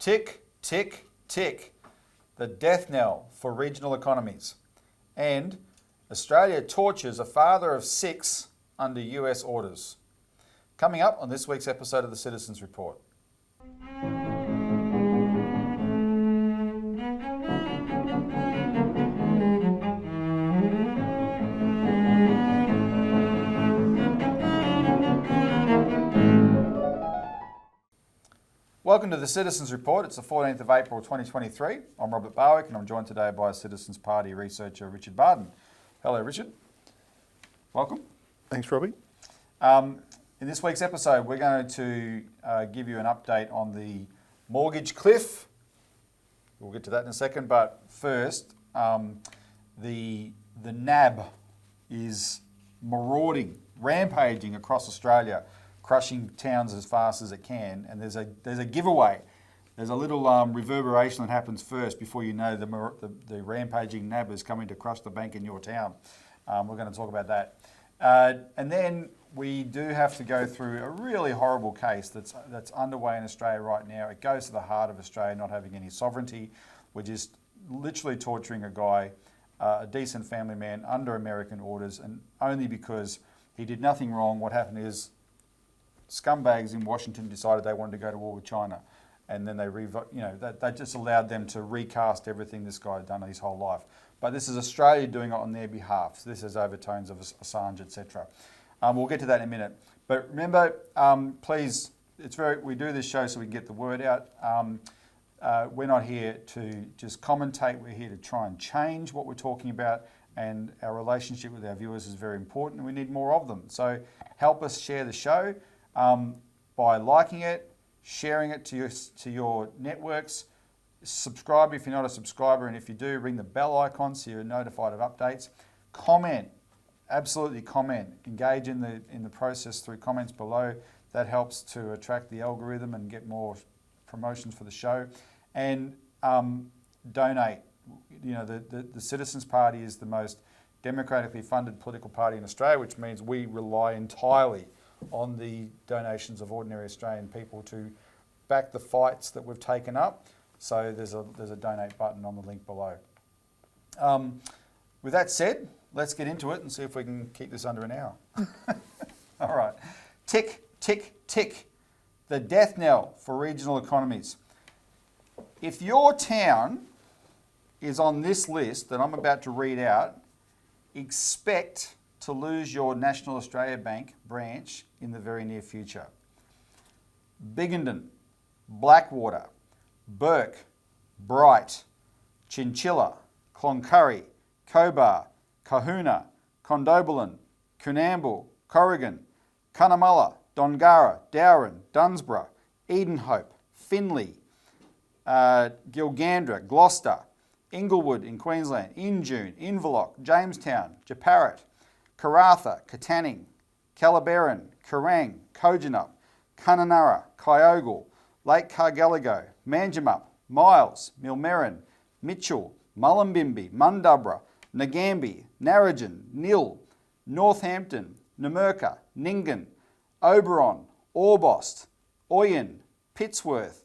Tick, tick, tick. The death knell for regional economies. And Australia tortures a father of 6 under US orders. Coming up on this week's episode of the Citizens Report. Welcome to the Citizens Report. It's the 14th of April 2023. I'm Robert Barwick and I'm joined today by Citizens Party researcher Richard Bardon. Hello Richard. Welcome. Thanks Robbie. In this week's episode we're going to give you an update on the mortgage cliff. We'll get to that in a second, but first the NAB is marauding, rampaging across Australia, crushing towns as fast as it can, and there's a giveaway. There's a little reverberation that happens first before you know the rampaging NAB is coming to crush the bank in your town. We're going to talk about that. And then we do have to go through a really horrible case that's underway in Australia right now. It goes to the heart of Australia not having any sovereignty. We're just literally torturing a guy, a decent family man, under American orders, and only because he did nothing wrong. What happened is scumbags in Washington decided they wanted to go to war with China, and then they just allowed them to recast everything this guy had done his whole life. But this is Australia doing it on their behalf. So this has overtones of Assange, etc. We'll get to that in a minute. But remember, please, we do this show so we can get the word out. We're not here to just commentate. We're here to try and change what we're talking about, and our relationship with our viewers is very important, and we need more of them. So help us share the show by liking it, sharing it to your networks. Subscribe if you're not a subscriber, and if you do, ring the bell icon so you're notified of updates. Comment, absolutely comment. Engage in the process through comments below. That helps to attract the algorithm and get more promotions for the show. And donate. You know, the Citizens Party is the most democratically funded political party in Australia, which means we rely entirely on the donations of ordinary Australian people to back the fights that we've taken up. So there's a donate button on the link below. With that said, let's get into it and see if we can keep this under an hour. All right. Tick, tick, tick. The death knell for regional economies. If your town is on this list that I'm about to read out, expect to lose your National Australia Bank branch in the very near future. Biggendon, Blackwater, Burke, Bright, Chinchilla, Cloncurry, Cobar, Kahuna, Condobolin, Coonamble, Corrigan, Cunnamulla, Dongara, Dowran, Dunsborough, Edenhope, Finley, Gilgandra, Gloucester, Inglewood in Queensland, Injune, Inverloch, Jamestown, Japarut, Karratha, Katanning, Calabarin, Kerrang, Kojonup, Kununurra, Kyogle, Lake Cargalago, Manjimup, Miles, Millmerran, Mitchell, Mullumbimby, Mundubbera, Nagambie, Narrogin, Nil, Northampton, Numurkah, Nyngan, Oberon, Orbost, Oyen, Pittsworth,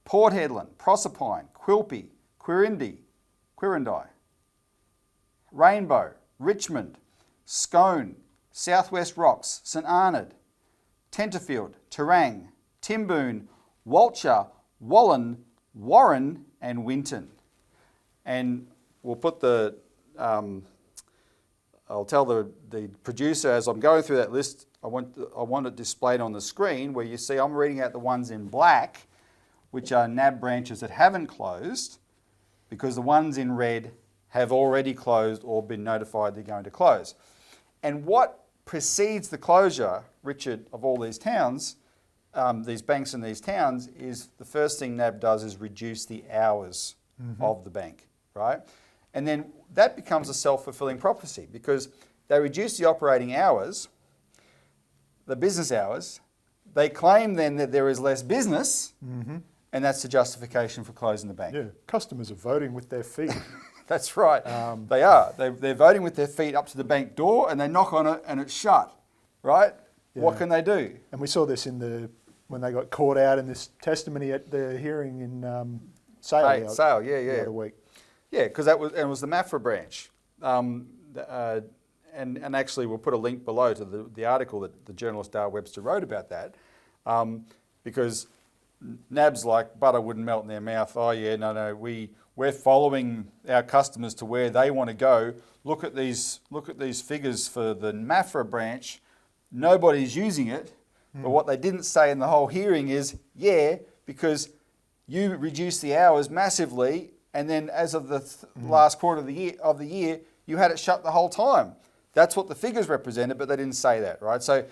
Port Hedland, Proserpine, Quilpie, Quirindi, Rainbow, Richmond, Scone, Southwest Rocks, St Arnaud, Tenterfield, Terang, Timboon, Walcher, Wallen, Warren and Winton. And we'll put I'll tell the producer as I'm going through that list, I want it displayed on the screen where you see I'm reading out the ones in black, which are NAB branches that haven't closed, because the ones in red have already closed or been notified they're going to close. And what precedes the closure, Richard, of all these towns, these banks in these towns, is the first thing NAB does is reduce the hours of the bank, right? And then that becomes a self-fulfilling prophecy because they reduce the operating hours, the business hours. They claim then that there is less business, and that's the justification for closing the bank. Yeah, customers are voting with their feet. That's right. They are. They're voting with their feet up to the bank door and they knock on it and it's shut, right? Yeah. What can they do? And we saw this in the when they got caught out in this testimony at the hearing in Sale Hey, the Sale, yeah. other week. Yeah, because it was the Maffra branch. And actually we'll put a link below to the article that the journalist Dale Webster wrote about that, because NAB's like butter wouldn't melt in their mouth. Oh yeah, no, we're following our customers to where they want to go. Look at these figures for the Maffra branch. Nobody's using it. But what they didn't say in the whole hearing is, because you reduced the hours massively, and then as of the last quarter of the year, you had it shut the whole time. That's what the figures represented, but they didn't say that, right? So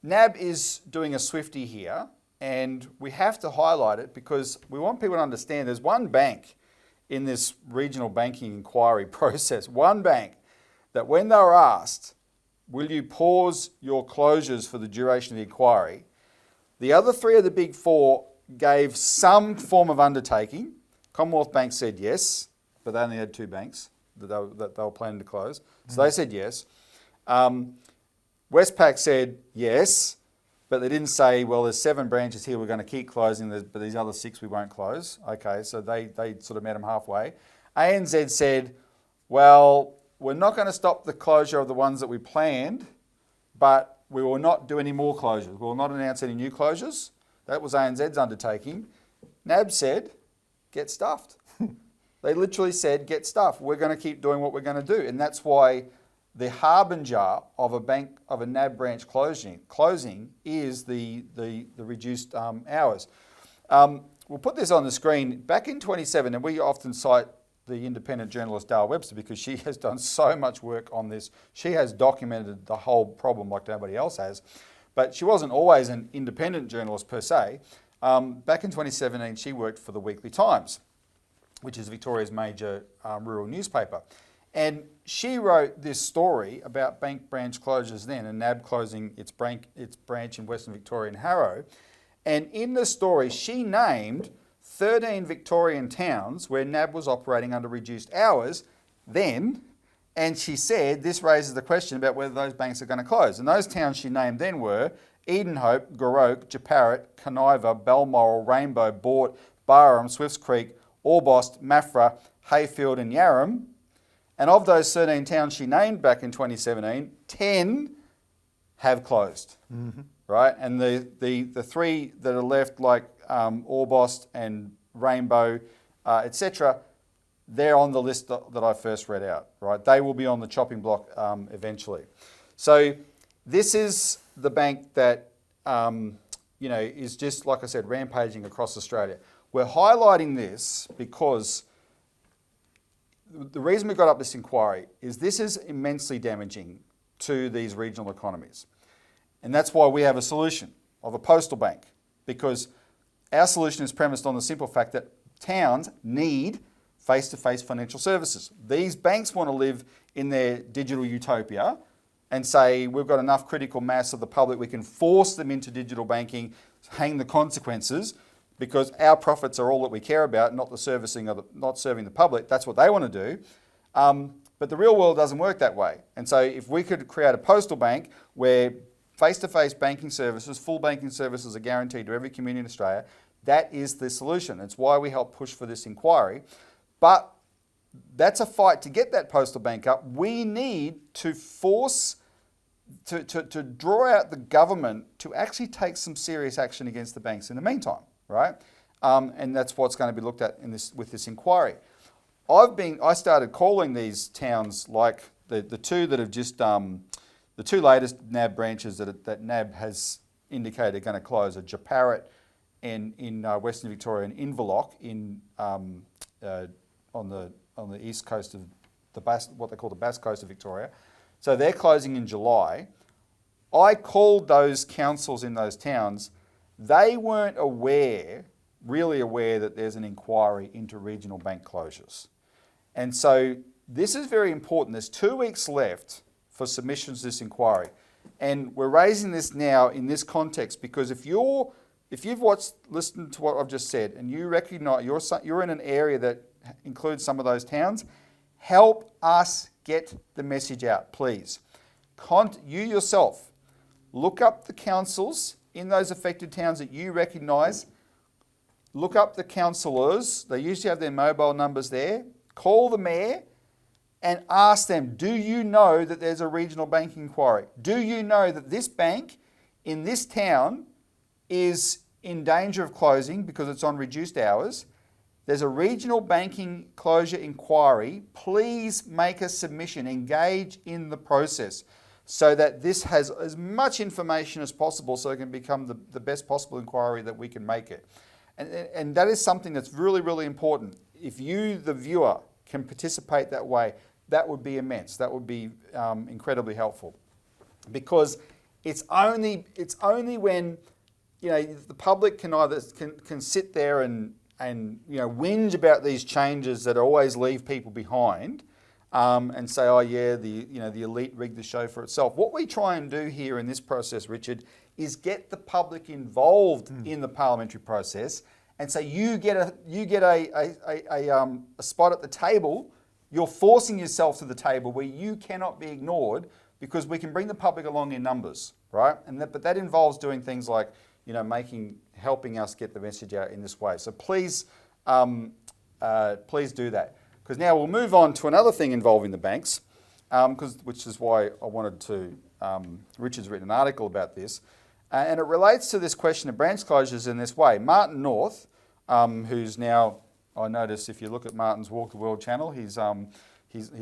NAB is doing a Swifty here, and we have to highlight it because we want people to understand there's one bank in this regional banking inquiry process, one bank that when they were asked, will you pause your closures for the duration of the inquiry, the other three of the big four gave some form of undertaking. Commonwealth Bank said yes, but they only had two banks that they were planning to close. So they said yes. Westpac said yes, but they didn't say, well, there's 7 branches here we're going to keep closing, but these other 6 we won't close. Okay, so they sort of met them halfway. ANZ said, well, we're not going to stop the closure of the ones that we planned, but we will not do any more closures. We will not announce any new closures. That was ANZ's undertaking. NAB said, get stuffed. They literally said, get stuffed. We're going to keep doing what we're going to do. And that's why the harbinger of a NAB branch closing is the reduced hours. We'll put this on the screen. Back in 2017, and we often cite the independent journalist Dale Webster because she has done so much work on this. She has documented the whole problem like nobody else has. But she wasn't always an independent journalist per se. Back in 2017, she worked for the Weekly Times, which is Victoria's major rural newspaper. And she wrote this story about bank branch closures then and NAB closing its branch in Western Victoria and Harrow. And in the story, she named 13 Victorian towns where NAB was operating under reduced hours then, and she said this raises the question about whether those banks are going to close. And those towns she named then were Edenhope, Goroke, Jeparit, Coniva, Balmoral, Rainbow, Bort, Barham, Swifts Creek, Orbost, Maffra, Hayfield and Yarram. And of those 13 towns she named back in 2017, 10 have closed, right? And the 3 that are left, like Orbost and Rainbow, etc., they're on the list that I first read out, right? They will be on the chopping block eventually. So this is the bank that is just, like I said, rampaging across Australia. We're highlighting this because the reason we got up this inquiry is this is immensely damaging to these regional economies. And that's why we have a solution of a postal bank, because our solution is premised on the simple fact that towns need face-to-face financial services. These banks want to live in their digital utopia and say, we've got enough critical mass of the public, we can force them into digital banking, hang the consequences, because our profits are all that we care about, not the servicing of not serving the public. That's what they want to do. But the real world doesn't work that way. And so if we could create a postal bank where face-to-face banking services, full banking services are guaranteed to every community in Australia, that is the solution. It's why we help push for this inquiry. But that's a fight to get that postal bank up. We need to force, to draw out the government to actually take some serious action against the banks in the meantime, right? And that's what's going to be looked at with this inquiry. I started calling these towns, like the two that have just, the two latest NAB branches that NAB has indicated are going to close are Jeparit in Western Victoria and Inverloch on the east coast of what they call the Bass Coast of Victoria. So they're closing in July. I called those councils in those towns. They weren't really aware that there's an inquiry into regional bank closures. And so this is very important. There's 2 weeks left for submissions to this inquiry. And we're raising this now in this context because if you've listened to what I've just said and you recognise you're in an area that includes some of those towns, help us get the message out, please. You yourself, look up the councils in those affected towns that you recognise, look up the councillors. They usually have their mobile numbers there. Call the mayor and ask them, do you know that there's a regional banking inquiry? Do you know that this bank in this town is in danger of closing because it's on reduced hours? There's a regional banking closure inquiry. Please make a submission, engage in the process so that this has as much information as possible so it can become the best possible inquiry that we can make it. And that is something that's really, really important. If you, the viewer, can participate that way, that would be immense. That would be incredibly helpful. Because it's only when the public can either can sit there and whinge about these changes that always leave people behind, and say, oh yeah, the elite rigged the show for itself. What we try and do here in this process, Richard, is get the public involved in the parliamentary process, and say you get a spot at the table. You're forcing yourself to the table where you cannot be ignored, because we can bring the public along in numbers, right? But that involves doing things like helping us get the message out in this way. So please do that. Because now we'll move on to another thing involving the banks, which is why I wanted to. Richard's written an article about this, and it relates to this question of branch closures in this way. Martin North, who's now, I notice if you look at Martin's Walk the World channel, he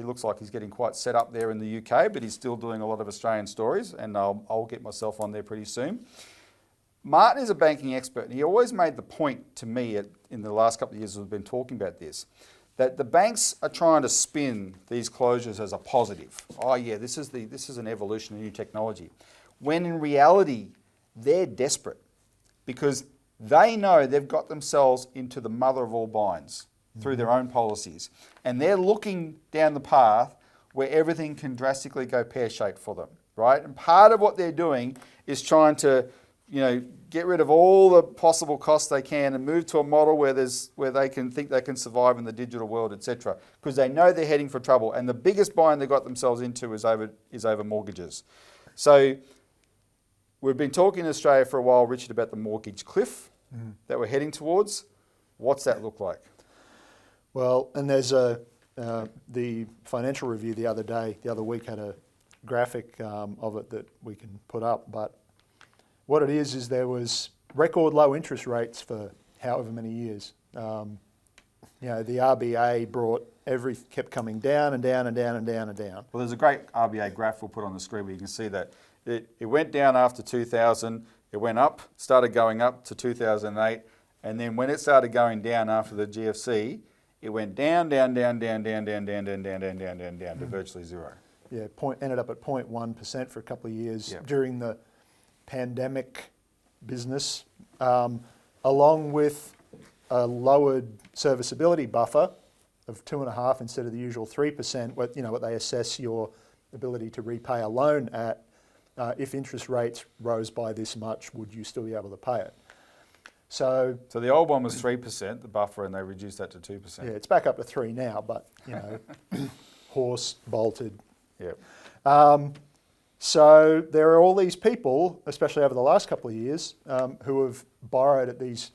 looks like he's getting quite set up there in the UK, but he's still doing a lot of Australian stories, and I'll get myself on there pretty soon. Martin is a banking expert, and he always made the point to me in the last couple of years as we've been talking about this, that the banks are trying to spin these closures as a positive. Oh yeah, this is an evolution of new technology. When in reality, they're desperate because they know they've got themselves into the mother of all binds through their own policies. And they're looking down the path where everything can drastically go pear-shaped for them, right? And part of what they're doing is trying to get rid of all the possible costs they can and move to a model where they can think they can survive in the digital world, etc. Because they know they're heading for trouble, and the biggest bind they got themselves into is over mortgages. So we've been talking in Australia for a while, Richard, about the mortgage cliff that we're heading towards. What's that look like? Well, and there's the Financial Review the other week had a graphic of it that we can put up, but what it is there was record low interest rates for however many years. The RBA kept coming down and down and down and down and down. Well, there's a great RBA graph we'll put on the screen where you can see that it went down after 2000, it went up, started going up to 2008, and then when it started going down after the GFC, it went down to virtually zero. Yeah, ended up at 0.1% for a couple of years during the pandemic business, along with a lowered serviceability buffer of 2.5% instead of the usual 3%. What they assess your ability to repay a loan at. If interest rates rose by this much, would you still be able to pay it? So the old one was 3%, the buffer, and they reduced that to 2%. Yeah, it's back up to 3 now, but horse bolted. Yep. So there are all these people, especially over the last couple of years, who have borrowed at these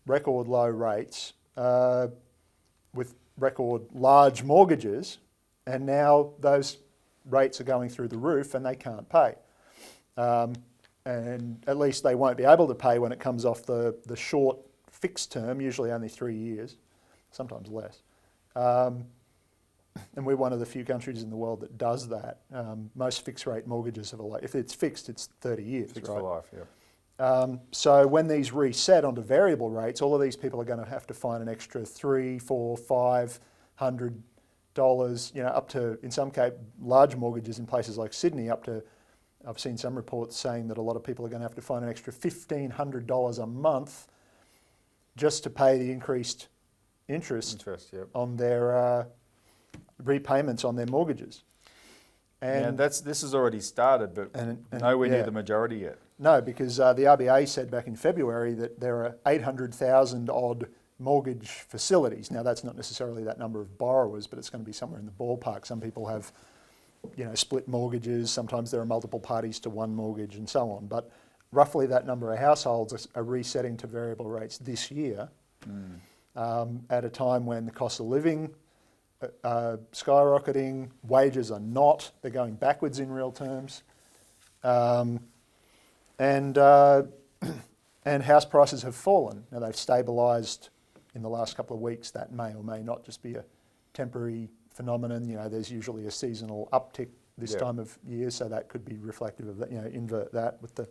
record low rates with record large mortgages, and now those rates are going through the roof and they can't pay. And at least they won't be able to pay when it comes off the short fixed term, usually only 3 years, sometimes less. And we're one of the few countries in the world that does that. Most fixed rate mortgages have if it's fixed, it's 30 years. Fixed right? for life, yeah. So when these reset onto variable rates, all of these people are going to have to find an extra $300, $400, $500, up to, in some case, large mortgages in places like Sydney, up to, I've seen some reports saying that a lot of people are going to have to find an extra $1,500 a month just to pay the increased interest on their repayments on their mortgages. And this has already started, but nowhere near the majority yet. No, because the RBA said back in February that there are 800,000 odd mortgage facilities. Now that's not necessarily that number of borrowers, but it's going to be somewhere in the ballpark. Some people have, split mortgages. Sometimes there are multiple parties to one mortgage and so on. But roughly that number of households are resetting to variable rates this year, at a time when the cost of living skyrocketing, wages are not, they're going backwards in real terms, and house prices have fallen. Now they've stabilised in the last couple of weeks. That may or may not just be a temporary phenomenon. You know, there's usually a seasonal uptick this time of year, so that could be reflective of that. You know, invert that with the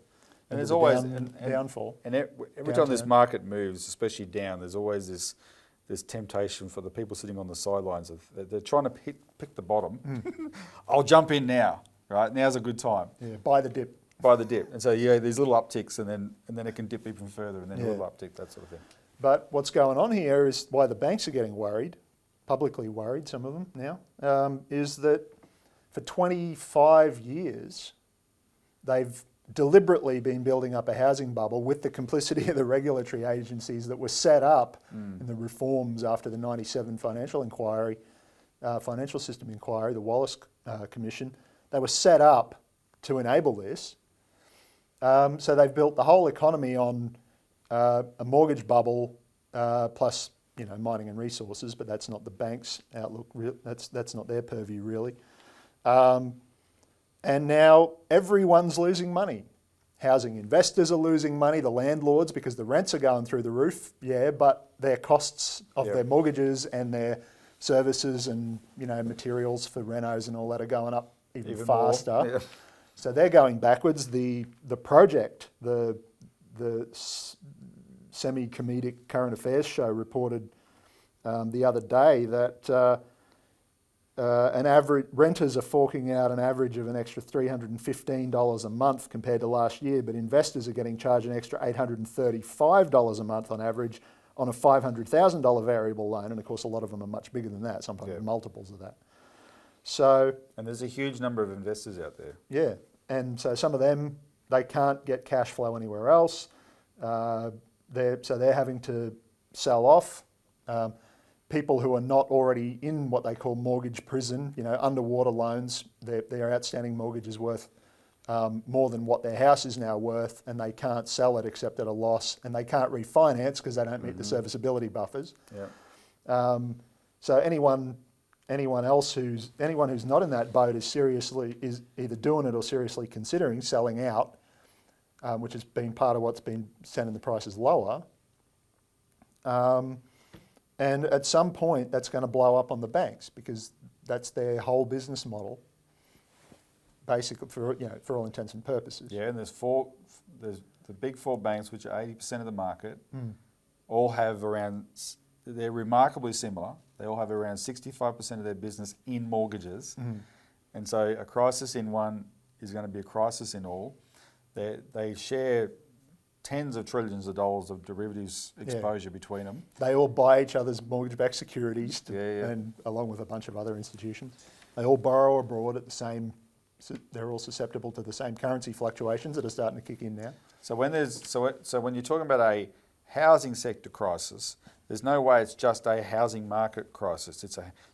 and there's always downfall. And every time this market moves, especially down, there's always this temptation for the people sitting on the sidelines. They're trying to pick the bottom. I'll jump in now, right? Now's a good time. Yeah, buy the dip. Buy the dip. And so these little upticks, and then it can dip even further, and then a little uptick, that sort of thing. But what's going on here is why the banks are getting worried, publicly worried, some of them now, is that for 25 years, they've deliberately been building up a housing bubble with the complicity of the regulatory agencies that were set up in the reforms after the 97 financial system inquiry, the Wallace Commission. They were set up to enable this. So they've built the whole economy on a mortgage bubble plus, mining and resources, but that's not the bank's outlook. That's not their purview really. And now everyone's losing money. Housing investors are losing money, the landlords, because the rents are going through the roof, but their costs of their mortgages and their services and materials for renos and all that are going up even faster. Yeah. So they're going backwards. The project, the semi-comedic current affairs show reported the other day that renters are forking out an average of an extra $315 a month compared to last year, but investors are getting charged an extra $835 a month on average on a $500,000 variable loan, and of course a lot of them are much bigger than that, sometimes multiples of that. So, and there's a huge number of investors out there. Yeah, and so some of them, they can't get cash flow anywhere else. They're having to sell off. People who are not already in what they call mortgage prison, underwater loans, their outstanding mortgage is worth more than what their house is now worth, and they can't sell it except at a loss, and they can't refinance because they don't meet the serviceability buffers. Yeah. So anyone who's not in that boat is either doing it or seriously considering selling out, which has been part of what's been sending the prices lower. And at some point, that's going to blow up on the banks because that's their whole business model, basically for all intents and purposes. Yeah, and there's the big four banks, which are 80% of the market, all have they're remarkably similar. They all have around 65% of their business in mortgages. And so a crisis in one is going to be a crisis in all. They share tens of trillions of dollars of derivatives exposure between them. They all buy each other's mortgage-backed securities, and along with a bunch of other institutions. They all borrow abroad at the same. They're all susceptible to the same currency fluctuations that are starting to kick in now. So when you're talking about a housing sector crisis, there's no way it's just a housing market crisis.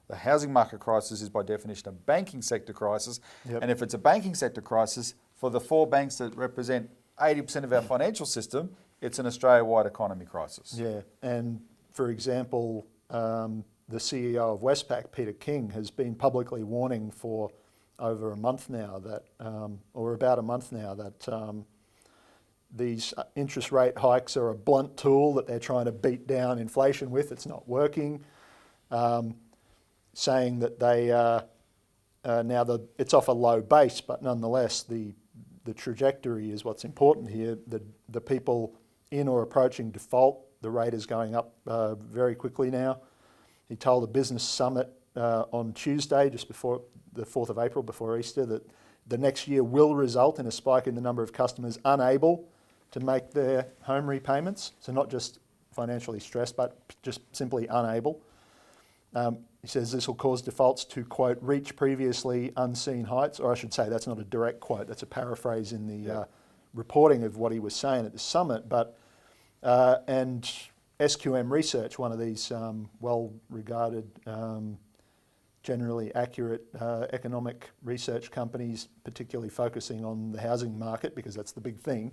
The housing market crisis is by definition a banking sector crisis, and if it's a banking sector crisis for the four banks that represent 80% of our financial system, it's an Australia-wide economy crisis. Yeah, and for example, the CEO of Westpac, Peter King, has been publicly warning for over a month now that, these interest rate hikes are a blunt tool that they're trying to beat down inflation with. It's not working. Saying that it's off a low base, but nonetheless the trajectory is what's important here. The people in or approaching default, the rate is going up very quickly now. He told a business summit on Tuesday, just before the 4th of April, before Easter, that the next year will result in a spike in the number of customers unable to make their home repayments. So not just financially stressed, but just simply unable. He says this will cause defaults to, quote, reach previously unseen heights, or I should say that's not a direct quote, that's a paraphrase in the reporting of what he was saying at the summit. But and SQM Research, one of these well-regarded, generally accurate economic research companies, particularly focusing on the housing market because that's the big thing,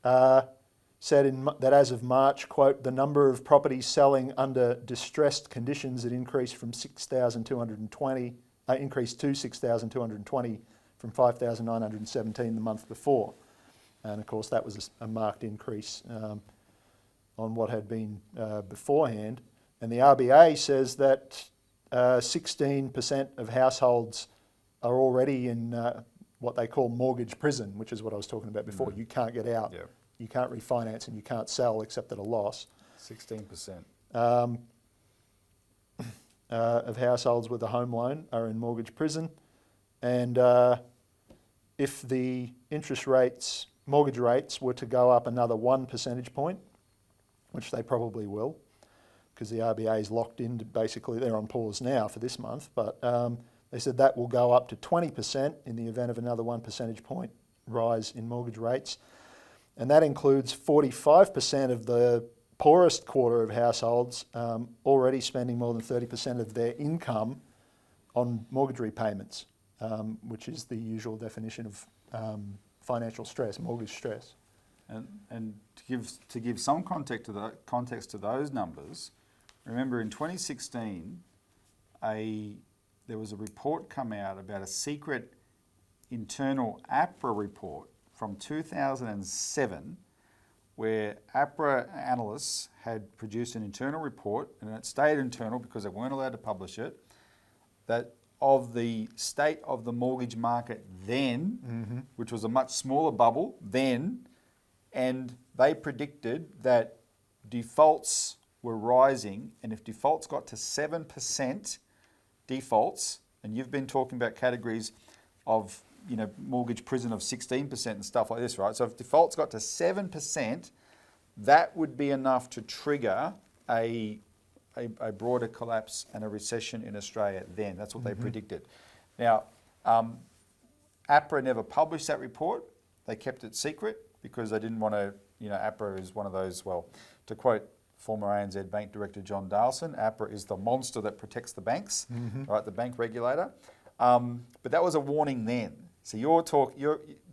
said that as of March, quote, the number of properties selling under distressed conditions had increased from 6,220, increased to 6,220 from 5,917 the month before. And of course that was a marked increase on what had been beforehand. And the RBA says that 16% of households are already in what they call mortgage prison, which is what I was talking about before. You can't get out, you can't refinance, and you can't sell except at a loss. 16%. Of households with a home loan are in mortgage prison. And if the mortgage rates were to go up another 1 percentage point, which they probably will, because the RBA is locked in, basically they're on pause now for this month, but they said that will go up to 20% in the event of another 1 percentage point rise in mortgage rates. And that includes 45% of the poorest quarter of households already spending more than 30% of their income on mortgage repayments, which is the usual definition of financial stress, mortgage stress. And to give some context to those numbers, remember in 2016, there was a report come out about a secret internal APRA report from 2007, where APRA analysts had produced an internal report, and it stayed internal because they weren't allowed to publish it, that of the state of the mortgage market then, which was a much smaller bubble then, and they predicted that defaults were rising, and if defaults got to 7% defaults, and you've been talking about categories of mortgage prison of 16% and stuff like this, right? So if defaults got to 7%, that would be enough to trigger a broader collapse and a recession in Australia then. That's what they predicted. Now, APRA never published that report. They kept it secret because they didn't want to, APRA is one of those, well, to quote former ANZ Bank Director John Darlson, APRA is the monster that protects the banks, right, the bank regulator. But that was a warning then. So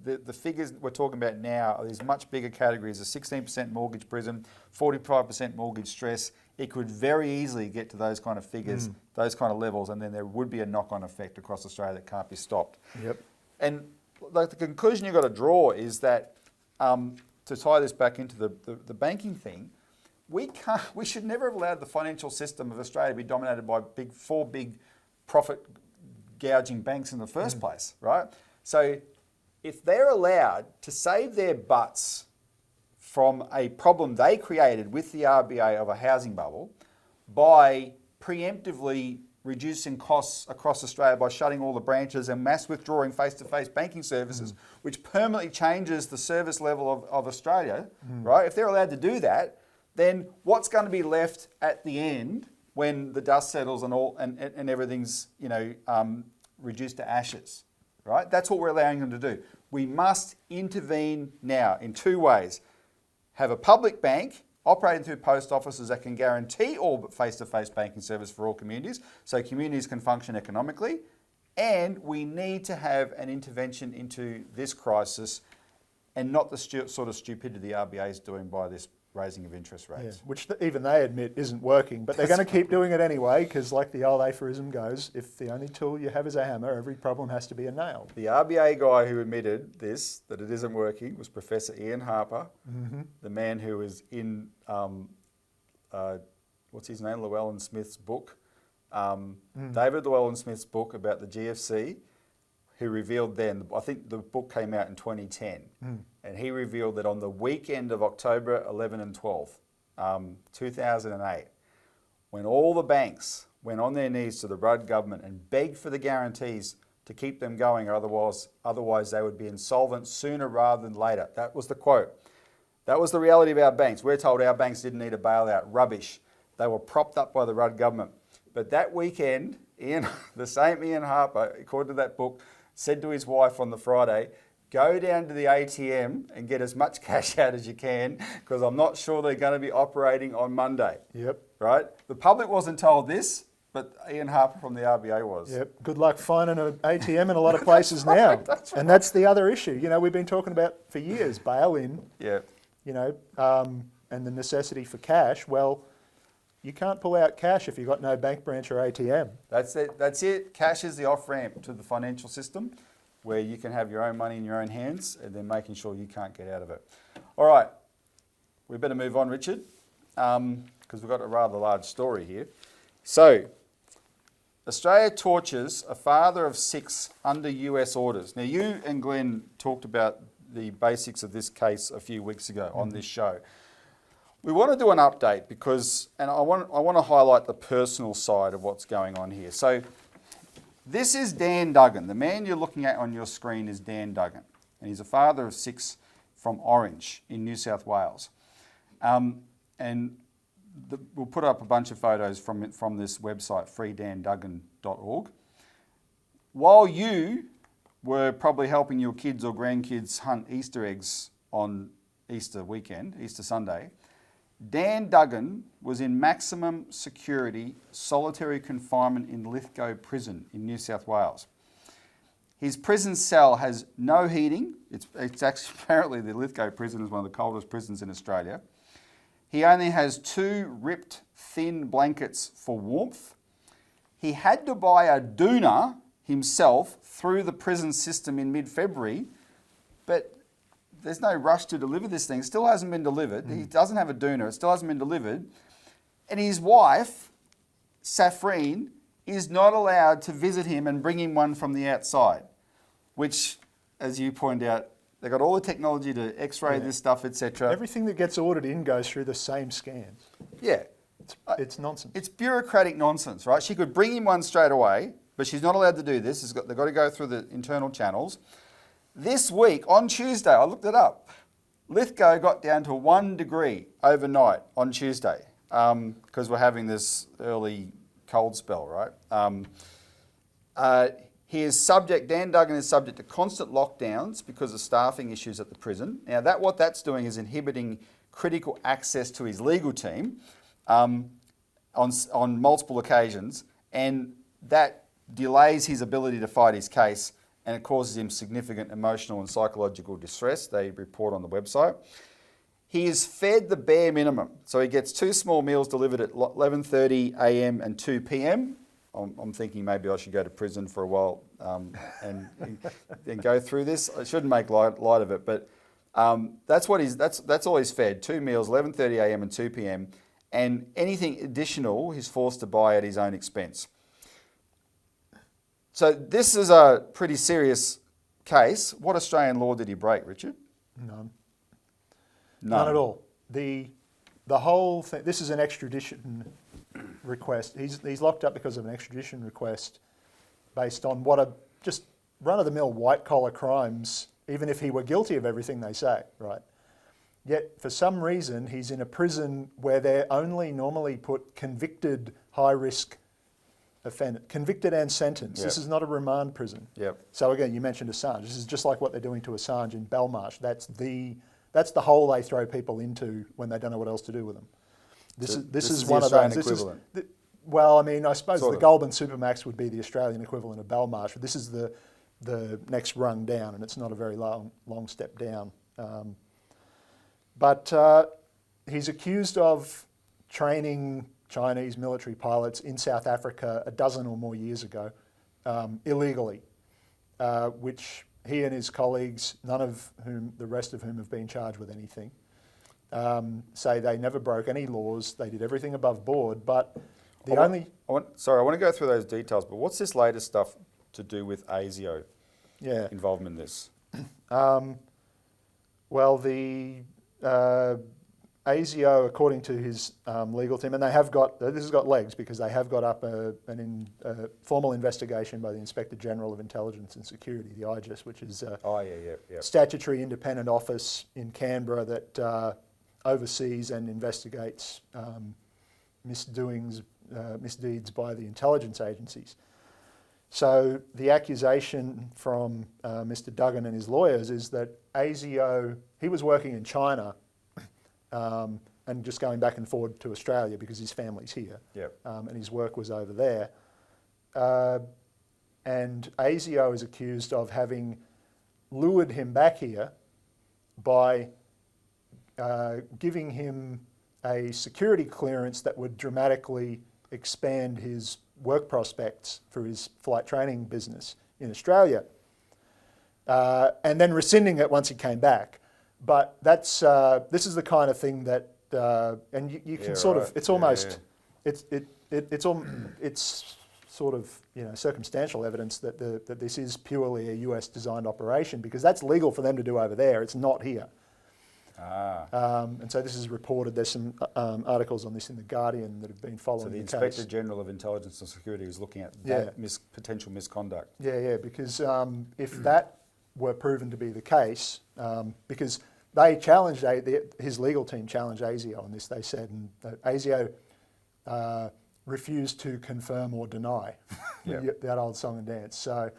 the figures we're talking about now are these much bigger categories, a 16% mortgage prison, 45% mortgage stress. It could very easily get to those kind of figures, those kind of levels, and then there would be a knock-on effect across Australia that can't be stopped. Yep. And the conclusion you've got to draw is that, to tie this back into the banking thing, we should never have allowed the financial system of Australia to be dominated by four big profit gouging banks in the first place, right? So if they're allowed to save their butts from a problem they created with the RBA of a housing bubble by preemptively reducing costs across Australia by shutting all the branches and mass withdrawing face-to-face banking services, which permanently changes the service level of Australia, right? If they're allowed to do that, then what's going to be left at the end when the dust settles and everything's reduced to ashes, right? That's what we're allowing them to do. We must intervene now in two ways. Have a public bank operating through post offices that can guarantee all but face-to-face banking service for all communities, so communities can function economically, and we need to have an intervention into this crisis and not the sort of stupidity the RBA is doing by this raising of interest rates. Yeah, which even they admit isn't working, but they're going to keep doing it anyway, because like the old aphorism goes, if the only tool you have is a hammer, every problem has to be a nail. The RBA guy who admitted this, that it isn't working, was Professor Ian Harper, the man who was in, what's his name, Llewellyn Smith's book, David Llewellyn Smith's book about the GFC, who revealed then, I think the book came out in 2010, and he revealed that on the weekend of October 11 and 12, 2008, when all the banks went on their knees to the Rudd government and begged for the guarantees to keep them going, or otherwise they would be insolvent sooner rather than later. That was the quote. That was the reality of our banks. We're told our banks didn't need a bailout. Rubbish. They were propped up by the Rudd government. But that weekend, the same Ian Harper, according to that book, said to his wife on the Friday, go down to the ATM and get as much cash out as you can, because I'm not sure they're going to be operating on Monday. Yep. Right? The public wasn't told this, but Ian Harper from the RBA was. Yep. Good luck finding an ATM in a lot of places now. That's right. And that's the other issue. We've been talking about for years, bail-in. Yeah. and the necessity for cash, well, you can't pull out cash if you've got no bank branch or ATM. That's it. That's it. Cash is the off-ramp to the financial system where you can have your own money in your own hands and then making sure you can't get out of it. All right. We better move on, Richard, because we've got a rather large story here. So, Australia tortures a father of 6 under US orders. Now, you and Glenn talked about the basics of this case a few weeks ago on this show. We want to do an update because, and I want to highlight the personal side of what's going on here. So, this is Dan Duggan. The man you're looking at on your screen is Dan Duggan, and he's a father of 6 from Orange in New South Wales. We'll put up a bunch of photos from this website, freedanduggan.org. While you were probably helping your kids or grandkids hunt Easter eggs on Easter weekend, Easter Sunday, Dan Duggan was in maximum security solitary confinement in Lithgow Prison in New South Wales. His prison cell has no heating. It's actually, apparently the Lithgow prison is one of the coldest prisons in Australia. He only has 2 ripped thin blankets for warmth. He had to buy a doona himself through the prison system in mid-February, but there's no rush to deliver this thing. It still hasn't been delivered. He doesn't have a doona. It still hasn't been delivered. And his wife, Safrine, is not allowed to visit him and bring him one from the outside, which, as you point out, they've got all the technology to x-ray this stuff, etc. Everything that gets ordered in goes through the same scans. Yeah. It's nonsense. It's bureaucratic nonsense, right? She could bring him one straight away, but she's not allowed to do this. They've got to go through the internal channels. This week, on Tuesday, I looked it up, Lithgow got down to 1 degree overnight on Tuesday because we're having this early cold spell, right? Dan Duggan is subject to constant lockdowns because of staffing issues at the prison. Now, what that's doing is inhibiting critical access to his legal team on multiple occasions, and that delays his ability to fight his case, and it causes him significant emotional and psychological distress, they report on the website. He is fed the bare minimum. So he gets 2 small meals delivered at 11:30 a.m. and 2 p.m. I'm thinking maybe I should go to prison for a while and go through this. I shouldn't make light of it, but that's all he's fed. 2 meals, 11:30 a.m. and 2 p.m. And anything additional he's forced to buy at his own expense. So this is a pretty serious case. What Australian law did he break, Richard? None at all. The whole thing. This is an extradition request. He's locked up because of an extradition request based on what are just run-of-the-mill white-collar crimes, even if he were guilty of everything they say, right? Yet, for some reason, he's in a prison where they only normally put convicted high-risk offenders, convicted and sentenced. Yep. This is not a remand prison. Yep. So again, you mentioned Assange. This is just like what they're doing to Assange in Belmarsh. That's the hole they throw people into when they don't know what else to do with them. This is one of those. Equivalent. Well, I mean, I suppose Sort the of. Goulburn Supermax would be the Australian equivalent of Belmarsh, but this is the next rung down, and it's not a very long step down. But he's accused of training Chinese military pilots in South Africa a dozen or more years ago, illegally, which he and his colleagues, the rest of whom have been charged with anything, say they never broke any laws, they did everything above board, but I want to go through those details, but what's this latest stuff to do with ASIO involvement in this? Well, the ASIO, according to his legal team, and this has got legs because they have got up a formal investigation by the Inspector General of Intelligence and Security, the IGIS, which is a statutory independent office in Canberra that oversees and investigates misdeeds by the intelligence agencies. So the accusation from Mr. Duggan and his lawyers is that ASIO, he was working in China and just going back and forward to Australia because his family's here, and his work was over there. And ASIO is accused of having lured him back here by giving him a security clearance that would dramatically expand his work prospects for his flight training business in Australia, and then rescinding it once he came back. But that's this is the kind of thing that, and you can sort of, it's almost, it's sort of, you know, circumstantial evidence that that this is purely a US designed operation, because that's legal for them to do over there. It's not here. And so this is reported. There's some articles on this in The Guardian that have been following So the case. Inspector General of Intelligence and Security is looking at that potential misconduct. Yeah, because if that were proven to be the case, because they challenged, his legal team challenged ASIO on this, they said, and ASIO refused to confirm or deny that old song and dance. So,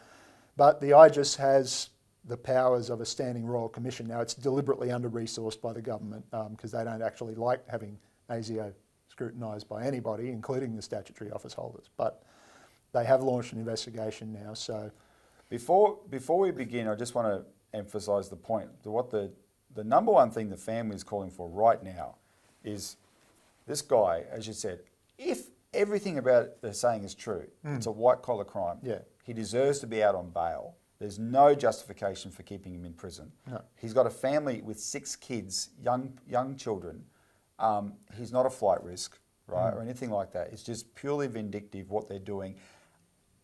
but the IGIS has the powers of a standing royal commission. Now, it's deliberately under-resourced by the government because they don't actually like having ASIO scrutinised by anybody, including the statutory office holders. But they have launched an investigation now. So, before we begin, I just want to emphasise the point that what the number one thing the family is calling for right now is this guy, as you said, if everything about it they're saying is true, it's a white-collar crime. Yeah. He deserves to be out on bail. There's no justification for keeping him in prison. No. He's got a family with 6 kids, young children. He's not a flight risk, right, or anything like that. It's just purely vindictive what they're doing.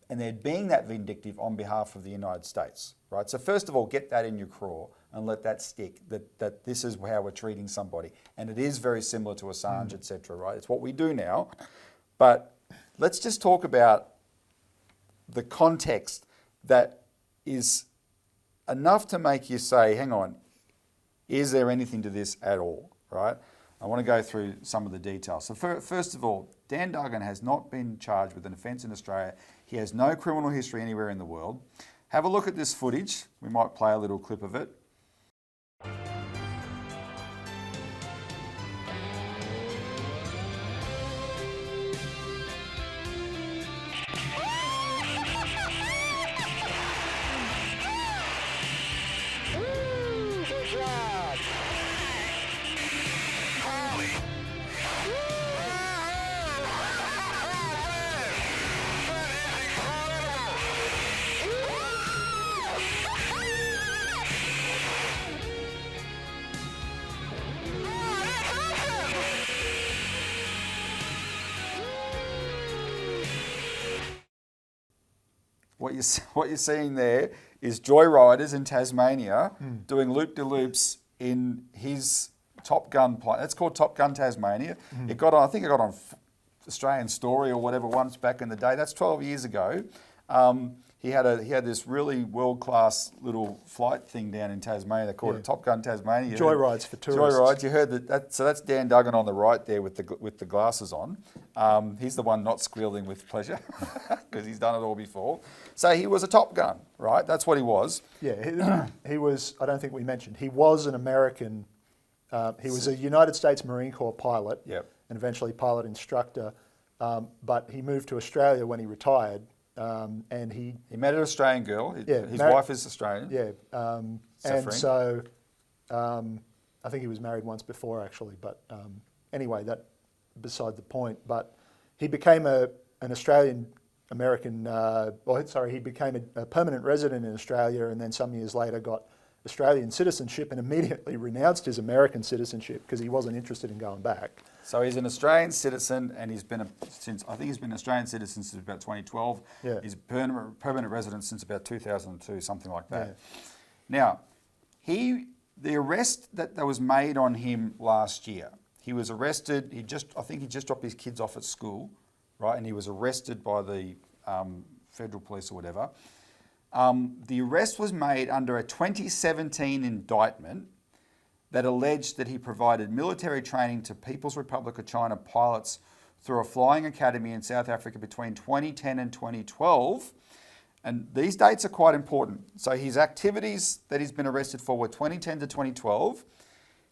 And they're being that vindictive on behalf of the United States, right? So first of all, get that in your craw and let that stick, that this is how we're treating somebody. And it is very similar to Assange, etc., right? It's what we do now. But let's just talk about the context that is enough to make you say, hang on, is there anything to this at all, right? I want to go through some of the details. So first of all, Dan Duggan has not been charged with an offence in Australia. He has no criminal history anywhere in the world. Have a look at this footage. We might play a little clip of it. What you're seeing there is joyriders in Tasmania doing loop-de-loops in his Top Gun plane. It's called Top Gun Tasmania. It got on, I think it got on Australian Story or whatever once back in the day. That's 12 years ago. He had this really world-class little flight thing down in Tasmania. They called it Top Gun Tasmania. Joyrides for tourists. Joyrides. You heard that. So that's Dan Duggan on the right there with the glasses on. He's the one not squealing with pleasure because he's done it all before. So he was a Top Gun, right? That's what he was. Yeah, he was. I don't think we mentioned. He was an American. He was a United States Marine Corps pilot. Yep. And eventually pilot instructor. But he moved to Australia when he retired. And he met an Australian girl. His wife is Australian. Yeah, and so I think he was married once before actually. But anyway, that beside the point. But he became an Australian American. He became a permanent resident in Australia, and then some years later got Australian citizenship and immediately renounced his American citizenship because he wasn't interested in going back. So he's an Australian citizen, and he's been an Australian citizen since about 2012. Yeah. He's a permanent resident since about 2002, something like that. Yeah. Now, the arrest that was made on him last year, he was arrested. I think he just dropped his kids off at school, right? And he was arrested by the federal police or whatever. The arrest was made under a 2017 indictment that alleged that he provided military training to People's Republic of China pilots through a flying academy in South Africa between 2010 and 2012. And these dates are quite important. So his activities that he's been arrested for were 2010 to 2012.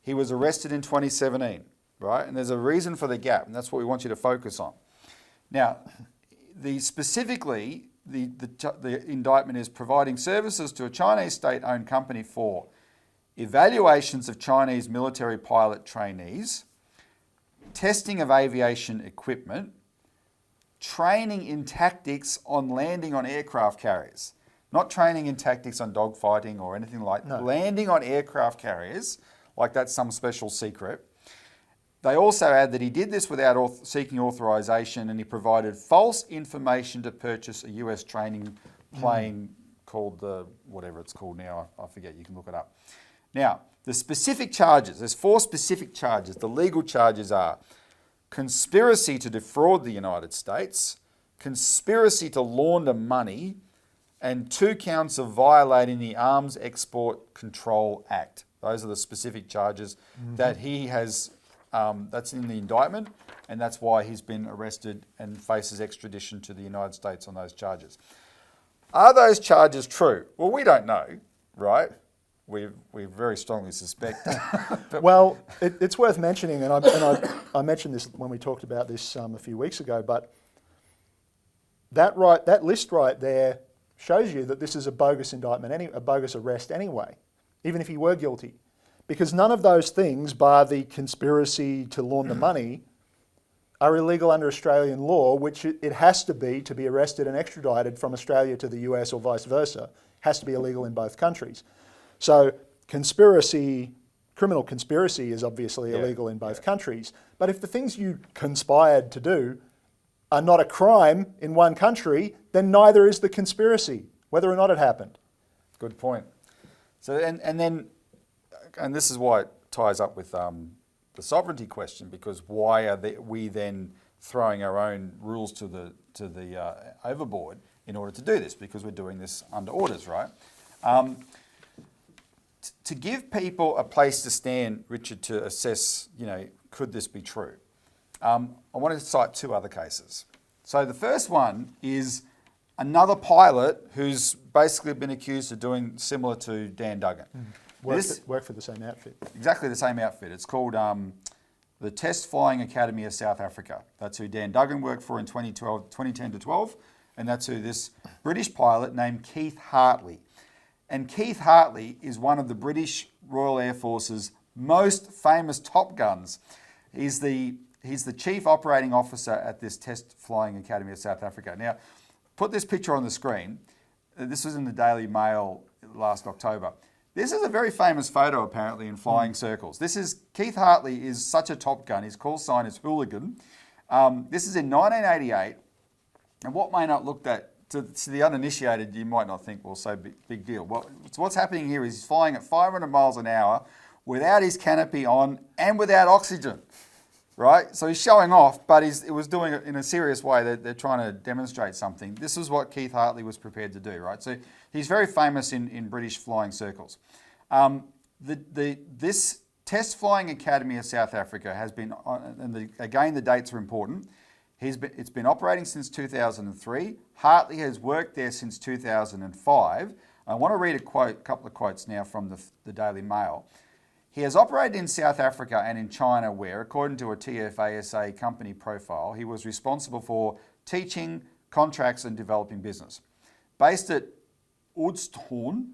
He was arrested in 2017, right? And there's a reason for the gap, and that's what we want you to focus on. Now, specifically, the indictment is providing services to a Chinese state-owned company for evaluations of Chinese military pilot trainees, testing of aviation equipment, training in tactics on landing on aircraft carriers. Not training in tactics on dogfighting or anything like that. No. Landing on aircraft carriers, like that's some special secret. They also add that he did this without seeking authorization, and he provided false information to purchase a US training plane called the, whatever it's called now, I forget, you can look it up. Now, the specific charges, there's 4 specific charges. The legal charges are conspiracy to defraud the United States, conspiracy to launder money, and 2 counts of violating the Arms Export Control Act. Those are the specific charges that he has, that's in the indictment, and that's why he's been arrested and faces extradition to the United States on those charges. Are those charges true? Well, we don't know, right? We very strongly suspect. Well, it's worth mentioning, and I mentioned this when we talked about this a few weeks ago, but that list right there shows you that this is a bogus indictment, a bogus arrest anyway, even if he were guilty. Because none of those things, bar the conspiracy to launder money, are illegal under Australian law, which it has to be arrested and extradited from Australia to the US or vice versa. Has to be illegal in both countries. So criminal conspiracy is obviously illegal in both countries. But if the things you conspired to do are not a crime in one country, then neither is the conspiracy, whether or not it happened. Good point. So and this is why it ties up with the sovereignty question, because why are we then throwing our own rules to the overboard in order to do this? Because we're doing this under orders, right? To give people a place to stand, Richard, to assess, could this be true? I want to cite 2 other cases. So the first one is another pilot who's basically been accused of doing similar to Dan Duggan. Work for the same outfit. Exactly the same outfit. It's called the Test Flying Academy of South Africa. That's who Dan Duggan worked for in 2010 to 12, and that's who this British pilot named Keith Hartley. And Keith Hartley is one of the British Royal Air Force's most famous Top Guns. He's the Chief Operating Officer at this Test Flying Academy of South Africa. Now, put this picture on the screen. This was in the Daily Mail last October. This is a very famous photo, apparently, in flying circles. Keith Hartley is such a Top Gun. His call sign is Hooligan. This is in 1988. And what may not look that, to the uninitiated, you might not think, well, so big deal. Well, so what's happening here is he's flying at 500 miles an hour without his canopy on and without oxygen, right? So he's showing off, but it was doing it in a serious way. They're trying to demonstrate something. This is what Keith Hartley was prepared to do, right? So he's very famous in British flying circles. This Test Flying Academy of South Africa has been, again, the dates are important. It's been operating since 2003. Hartley has worked there since 2005. I want to read a couple of quotes now from the Daily Mail. He has operated in South Africa and in China where, according to a TFASA company profile, he was responsible for teaching, contracts and developing business. Based at Oudtshoorn,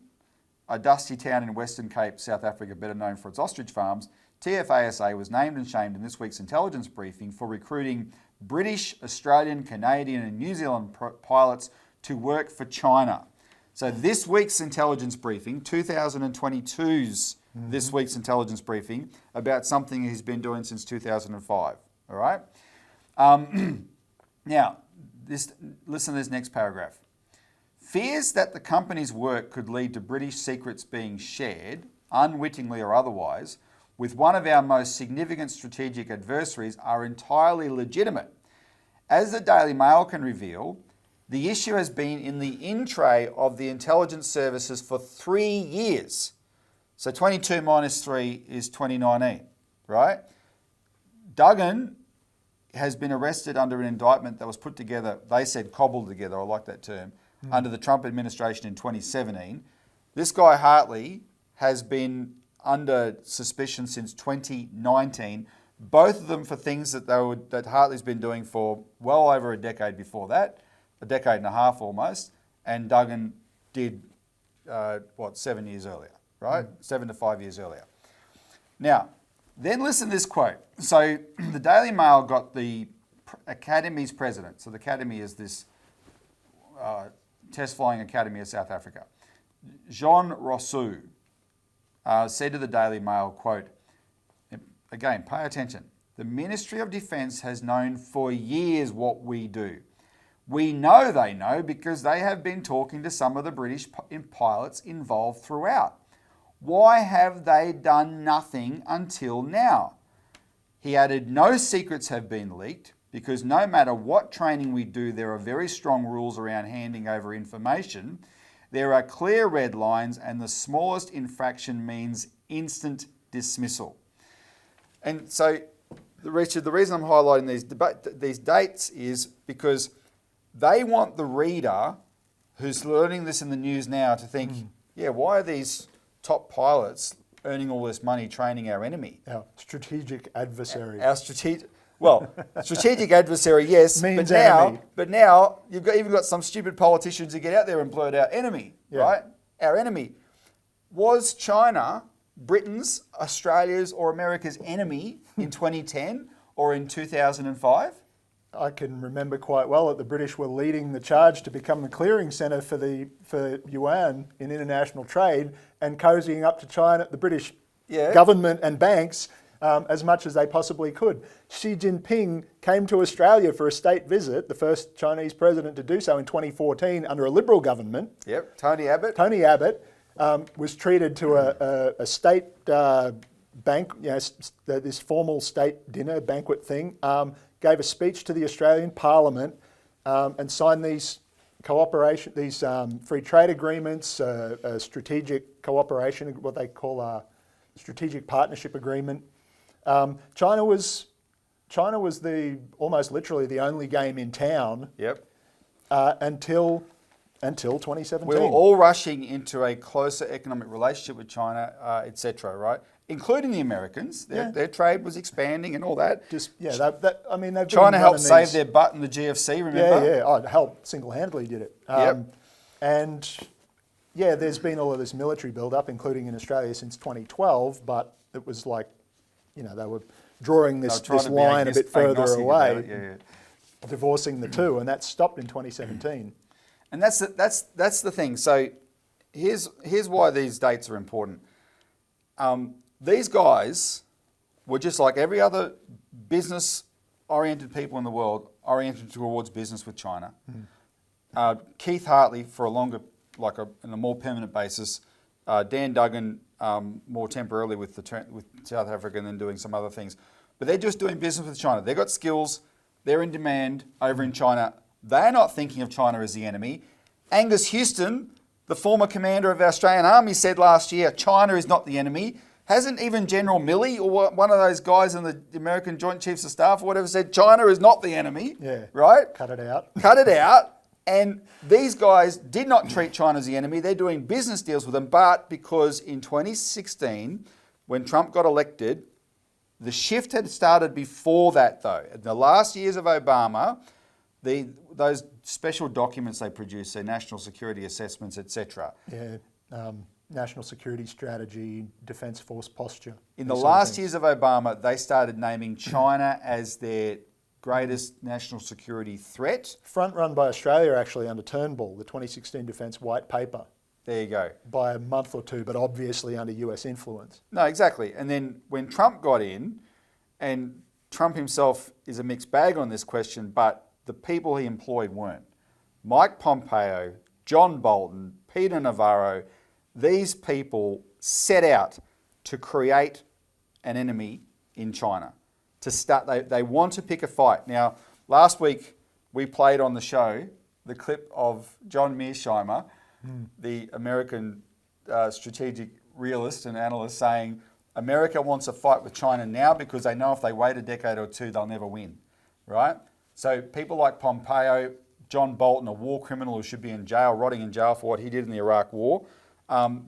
a dusty town in Western Cape, South Africa, better known for its ostrich farms, TFASA was named and shamed in this week's intelligence briefing for recruiting British, Australian, Canadian and New Zealand pilots to work for China. So this week's intelligence briefing, 2022's this week's intelligence briefing, about something he's been doing since 2005, all right? Now, listen to this next paragraph. Fears that the company's work could lead to British secrets being shared, unwittingly or otherwise, with one of our most significant strategic adversaries are entirely legitimate. As the Daily Mail can reveal, the issue has been in the in-tray of the intelligence services for 3 years. So 22 minus 3 is 2019, right? Duggan has been arrested under an indictment that was put together, they said cobbled together, I like that term, under the Trump administration in 2017. This guy Hartley has been under suspicion since 2019, both of them for things that Hartley's been doing for well over a decade before that, a decade and a half almost, and Duggan did, 7 years earlier. right? 7 to 5 years earlier. Now, then listen to this quote. So the Daily Mail got the Academy's president. So the Academy is this test flying academy of South Africa. Jean Rousseau said to the Daily Mail, quote, again, pay attention. The Ministry of Defence has known for years what we do. We know they know because they have been talking to some of the British pilots involved throughout. Why have they done nothing until now? He added, no secrets have been leaked because no matter what training we do, there are very strong rules around handing over information. There are clear red lines and the smallest infraction means instant dismissal. And so, Richard, the reason I'm highlighting these dates is because they want the reader who's learning this in the news now to think, yeah, why are these top pilots earning all this money training our enemy? Our strategic adversary. Our strategic adversary, yes, Means enemy. enemy. But now you've even got some stupid politicians who get out there and blurt out enemy, right? Our enemy. Was China Britain's, Australia's or America's enemy in 2010 or in 2005? I can remember quite well that the British were leading the charge to become the clearing centre for yuan in international trade and cozying up to China, the British government and banks as much as they possibly could. Xi Jinping came to Australia for a state visit, the first Chinese president to do so in 2014 under a Liberal government. Yep, Tony Abbott. Tony Abbott was treated to a state this formal state dinner banquet thing. Gave a speech to the Australian Parliament and signed these free trade agreements, a strategic cooperation, what they call a strategic partnership agreement. China was almost literally the only game in town. Yep. Until 2017. We were all rushing into a closer economic relationship with China, etc. Right? Including the Americans, their trade was expanding and all that. They've China helped save their butt in the GFC. Remember? Helped single-handedly did it. And there's been all of this military build-up, including in Australia since 2012. But it was like, they were drawing this line a bit further away, divorcing the two, and that stopped in 2017. And that's the thing. So here's why these dates are important. These guys were just like every other business-oriented people in the world, oriented towards business with China. Keith Hartley for a longer, on a more permanent basis. Dan Duggan more temporarily with South Africa and then doing some other things. But they're just doing business with China. They've got skills. They're in demand over in China. They're not thinking of China as the enemy. Angus Houston, the former commander of the Australian Army, said last year, China is not the enemy. Hasn't even General Milley or one of those guys in the American Joint Chiefs of Staff or whatever said China is not the enemy? Yeah. Right? Cut it out. Cut it out. And these guys did not treat China as the enemy. They're doing business deals with them. But because in 2016, when Trump got elected, the shift had started before that, though. In the last years of Obama, those special documents they produced, their national security assessments, etc. National security strategy, defence force posture. In the last years of Obama, they started naming China as their greatest national security threat. Front run by Australia actually under Turnbull, the 2016 Defence White Paper. There you go. By a month or two, but obviously under US influence. No, exactly. And then when Trump got in, and Trump himself is a mixed bag on this question, but the people he employed weren't. Mike Pompeo, John Bolton, Peter Navarro, these people set out to create an enemy in China. They want to pick a fight. Now, last week we played on the show the clip of John Mearsheimer, the American strategic realist and analyst, saying America wants a fight with China now because they know if they wait a decade or two, they'll never win, right? So people like Pompeo, John Bolton, a war criminal who should be in jail, rotting in jail for what he did in the Iraq War,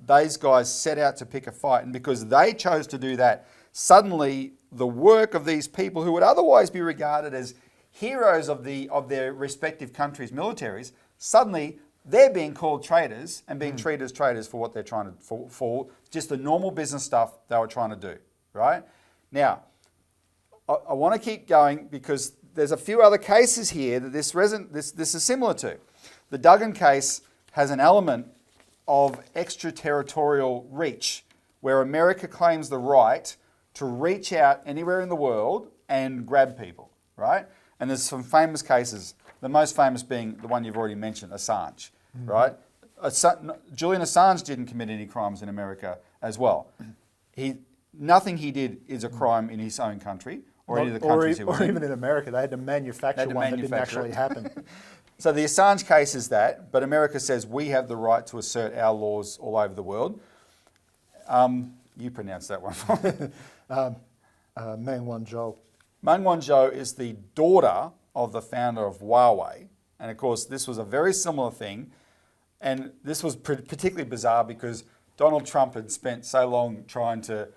those guys set out to pick a fight. And because they chose to do that, suddenly the work of these people who would otherwise be regarded as heroes of their respective countries' militaries, suddenly they're being called traitors and being treated as traitors for what they're trying to, for just the normal business stuff they were trying to do, right? Now, I want to keep going because there's a few other cases here that this is similar to. The Duggan case has an element of extraterritorial reach, where America claims the right to reach out anywhere in the world and grab people, right? And there's some famous cases, the most famous being the one you've already mentioned, Assange, right? Julian Assange didn't commit any crimes in America as well. Nothing he did is a crime in his own country or any of the countries he was in. Or even in America, they had to manufacture one that didn't actually happen. So the Assange case is that, but America says we have the right to assert our laws all over the world. You pronounce that one for me. Meng Wanzhou. Meng Wanzhou is the daughter of the founder of Huawei. And of course, this was a very similar thing. And this was particularly bizarre because Donald Trump had spent so long trying to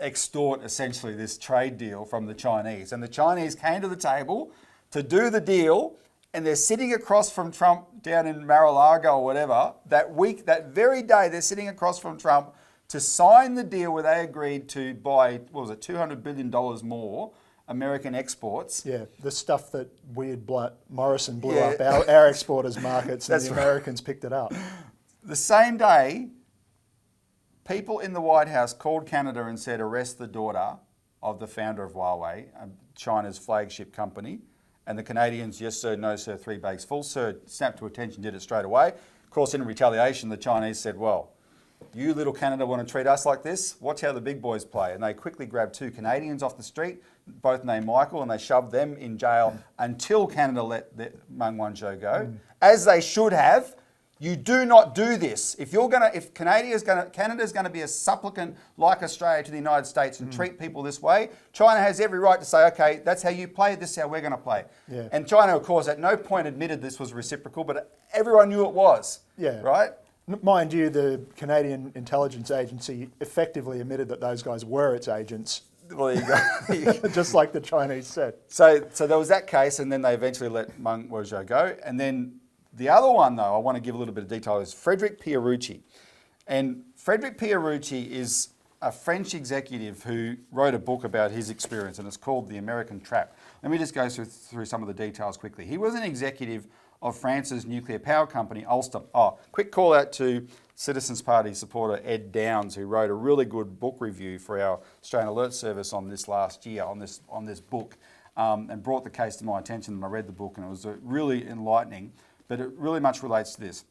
extort essentially this trade deal from the Chinese. And the Chinese came to the table to do the deal, and they're sitting across from Trump down in Mar-a-Lago or whatever. That week, that very day, they're sitting across from Trump to sign the deal where they agreed to buy, what was it, $200 billion more American exports. Yeah, the stuff that Morrison blew up our exporters' markets, and the Americans picked it up. The same day, people in the White House called Canada and said, arrest the daughter of the founder of Huawei, China's flagship company. And the Canadians, yes sir, no sir, 3 bags full sir, snapped to attention, did it straight away. Of course, in retaliation, the Chinese said, well, you little Canada want to treat us like this? Watch how the big boys play. And they quickly grabbed 2 Canadians off the street, both named Michael, and they shoved them in jail until Canada let Meng Wanzhou go, as they should have. You do not do this. If Canada's going to be a supplicant like Australia to the United States and treat people this way, China has every right to say, okay, that's how you play, this is how we're going to play. Yeah. And China, of course, at no point admitted this was reciprocal, but everyone knew it was. Yeah. Right? Mind you, the Canadian Intelligence Agency effectively admitted that those guys were its agents. Well, there you go. Just like the Chinese said. So there was that case, and then they eventually let Meng Wanzhou go. And then the other one, though, I want to give a little bit of detail, is Frederick Pierucci. And Frederick Pierucci is a French executive who wrote a book about his experience, and it's called The American Trap. Let me just go through some of the details quickly. He was an executive of France's nuclear power company, Alstom. Quick call out to Citizens Party supporter Ed Downs, who wrote a really good book review for our Australian Alert Service on this last year, on this book, and brought the case to my attention, and I read the book, and it was really enlightening. But it really much relates to this.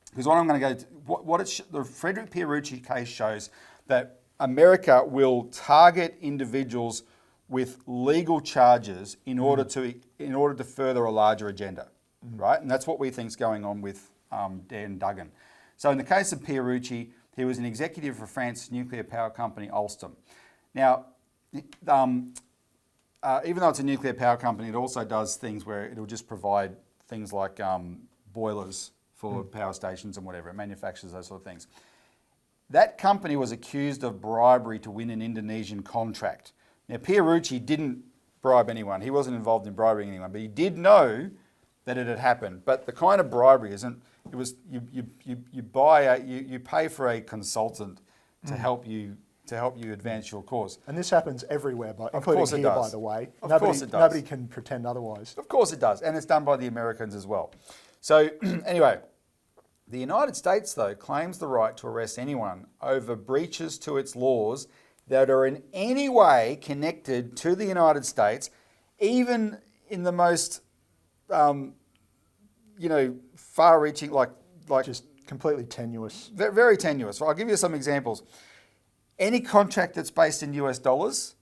Because what I'm going to go to, the Frederick Pierucci case shows that America will target individuals with legal charges in order to further a larger agenda, right? And that's what we think is going on with Dan Duggan. So in the case of Pierucci, he was an executive for France's nuclear power company, Alstom. Now, even though it's a nuclear power company, it also does things where it'll just provide things like boilers for power stations and whatever. It manufactures those sort of things. That company was accused of bribery to win an Indonesian contract. Now, Pierucci didn't bribe anyone. He wasn't involved in bribing anyone, but he did know that it had happened. But the kind of bribery isn't, it was, you pay for a consultant to help you advance your cause. And this happens everywhere, including here, by the way. Of course it does. Nobody can pretend otherwise. Of course it does, and it's done by the Americans as well. So anyway, the United States, though, claims the right to arrest anyone over breaches to its laws that are in any way connected to the United States, even in the most, far-reaching, like just completely tenuous. Very tenuous. I'll give you some examples. Any contract that's based in US dollars,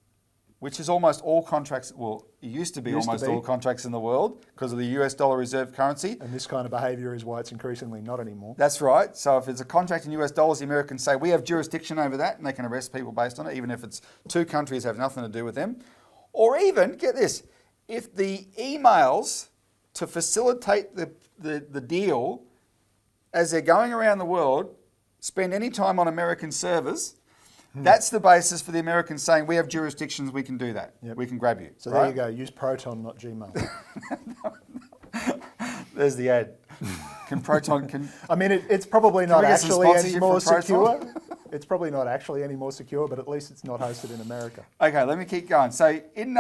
which is almost all contracts, well, it used to be all contracts in the world because of the US dollar reserve currency. And this kind of behaviour is why it's increasingly not anymore. That's right. So if it's a contract in US dollars, the Americans say, we have jurisdiction over that, and they can arrest people based on it, even if it's 2 countries have nothing to do with them. Or even, get this, if the emails to facilitate the deal as they're going around the world spend any time on American servers, that's the basis for the Americans saying, we have jurisdictions, we can do that. Yep. We can grab you. So there you go. Use Proton, not Gmail. There's the ad. Can Proton? Can I mean, it's probably not we get some actually any sponsorship more from Proton? secure. It's probably not actually any more secure, but at least it's not hosted in America. Okay, let me keep going. So in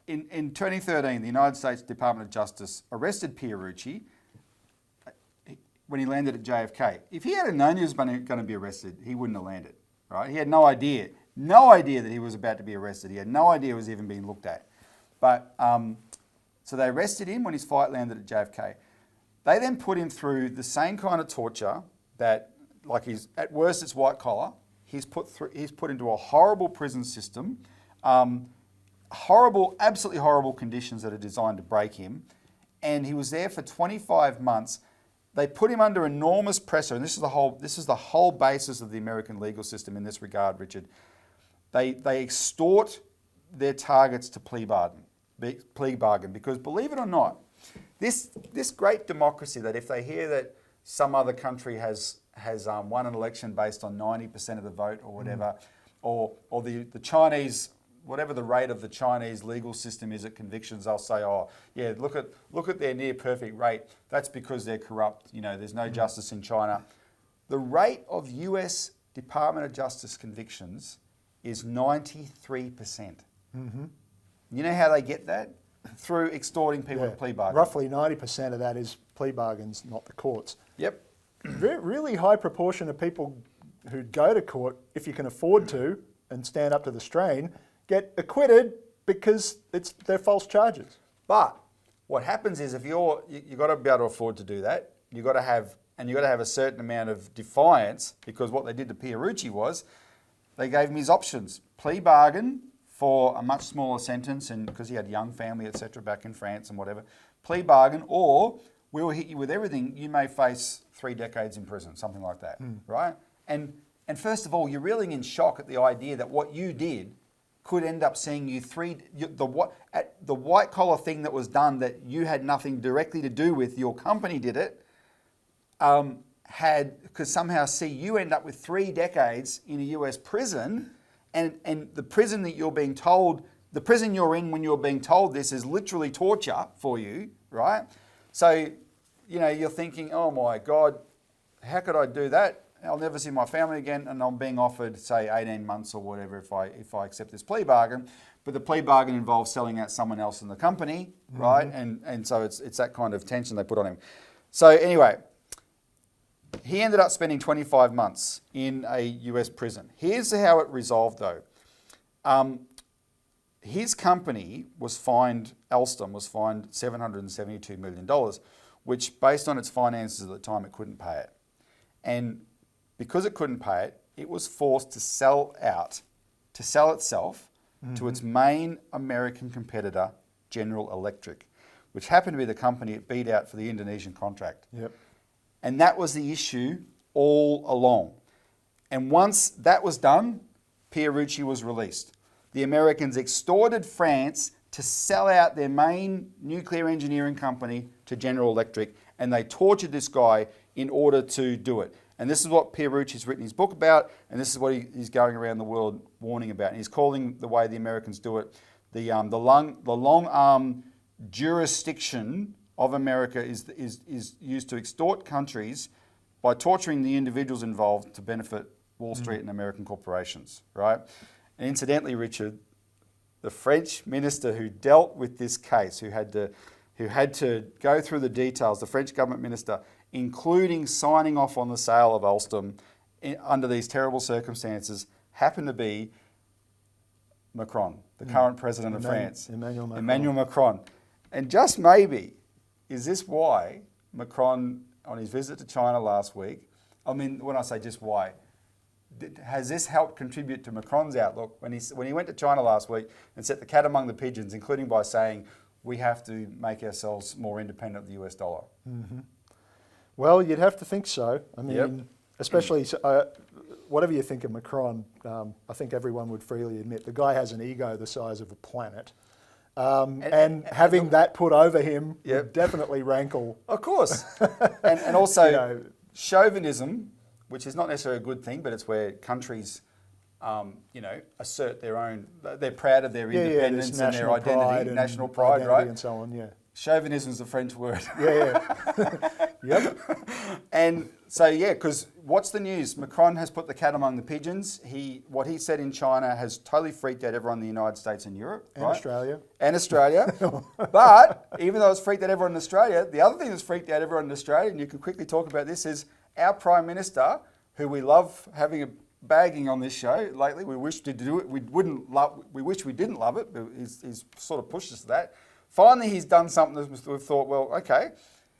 2013, the United States Department of Justice arrested Pierucci when he landed at JFK. If he had known he was going to be arrested, he wouldn't have landed, right? He had no idea that he was about to be arrested. He had no idea he was even being looked at. But so they arrested him when his flight landed at JFK. They then put him through the same kind of torture that, like, he's at worst it's white collar. He's put into a horrible prison system, absolutely horrible conditions that are designed to break him, and he was there for 25 months. They put him under enormous pressure, and this is the whole basis of the American legal system in this regard, Richard. They extort their targets to plea bargain, because believe it or not, this great democracy that if they hear that some other country has won an election based on 90% of the vote or whatever, or the Chinese, whatever the rate of the Chinese legal system is at convictions, they'll say, oh yeah, look at their near perfect rate. That's because they're corrupt. You know, there's no justice in China. The rate of US Department of Justice convictions is 93%. Mm-hmm. You know how they get that? Through extorting people to plea bargains. Roughly 90% of that is plea bargains, not the courts. Yep. Really high proportion of people who go to court, if you can afford to and stand up to the strain, get acquitted because they're false charges. But what happens is if you've got to be able to afford to do that, you've got to have a certain amount of defiance, because what they did to Pierucci was they gave him his options: plea bargain for a much smaller sentence, and because he had a young family, etc., back in France and whatever, plea bargain, or we will hit you with everything. You may face 3 decades in prison, something like that, right? And first of all, you're reeling in shock at the idea that what you did could end up seeing you the white collar thing that was done that you had nothing directly to do with. Your company did it. Could somehow see you end up with 3 decades in a US prison, and the prison that you're being told, the prison you're in when you're being told this is literally torture for you, right? So, you know, you're thinking, oh my God, how could I do that? I'll never see my family again, and I'm being offered, say, 18 months or whatever if I accept this plea bargain. But the plea bargain involves selling out someone else in the company, right? And so it's that kind of tension they put on him. So anyway, he ended up spending 25 months in a US prison. Here's how it resolved, though. His company was fined, Alstom was fined $772 million, which, based on its finances at the time, it couldn't pay it. And because it couldn't pay it, it was forced to sell itself to its main American competitor, General Electric, which happened to be the company it beat out for the Indonesian contract. Yep. And that was the issue all along. And once that was done, Pierucci was released. The Americans extorted France to sell out their main nuclear engineering company to General Electric, and they tortured this guy in order to do it. And this is what Pierucci's written his book about, and this is what he's going around the world warning about. And he's calling the way the Americans do it the long-arm jurisdiction of America is used to extort countries by torturing the individuals involved to benefit Wall Street and American corporations, right? And incidentally, Richard, the French minister who dealt with this case, who had to go through the details, the French government minister, including signing off on the sale of Alstom under these terrible circumstances, happened to be Macron, the current president of France. Emmanuel Macron. And just maybe, is this why Macron, on his visit to China last week, I mean, when I say just why, has this helped contribute to Macron's outlook when he went to China last week and set the cat among the pigeons, including by saying we have to make ourselves more independent of the US dollar? Mm-hmm. Well, you'd have to think so. I mean, especially whatever you think of Macron, I think everyone would freely admit the guy has an ego the size of a planet. And having that put over him would definitely rankle. Of course. and also chauvinism, which is not necessarily a good thing, but it's where countries, assert their own, they're proud of their independence and their identity, national pride, right? And so on, yeah. Chauvinism is a French word. Yeah. Yep. And so, yeah, because what's the news? Macron has put the cat among the pigeons. What he said in China has totally freaked out everyone in the United States and Europe. And right? Australia. And Australia. But even though it's freaked out everyone in Australia, the other thing that's freaked out everyone in Australia, and you can quickly talk about this, is our Prime Minister, who we love having a bagging on this show lately. We wish to do it. We wish we didn't love it, but he's sort of pushed us to that. Finally, he's done something that we've thought, well, okay,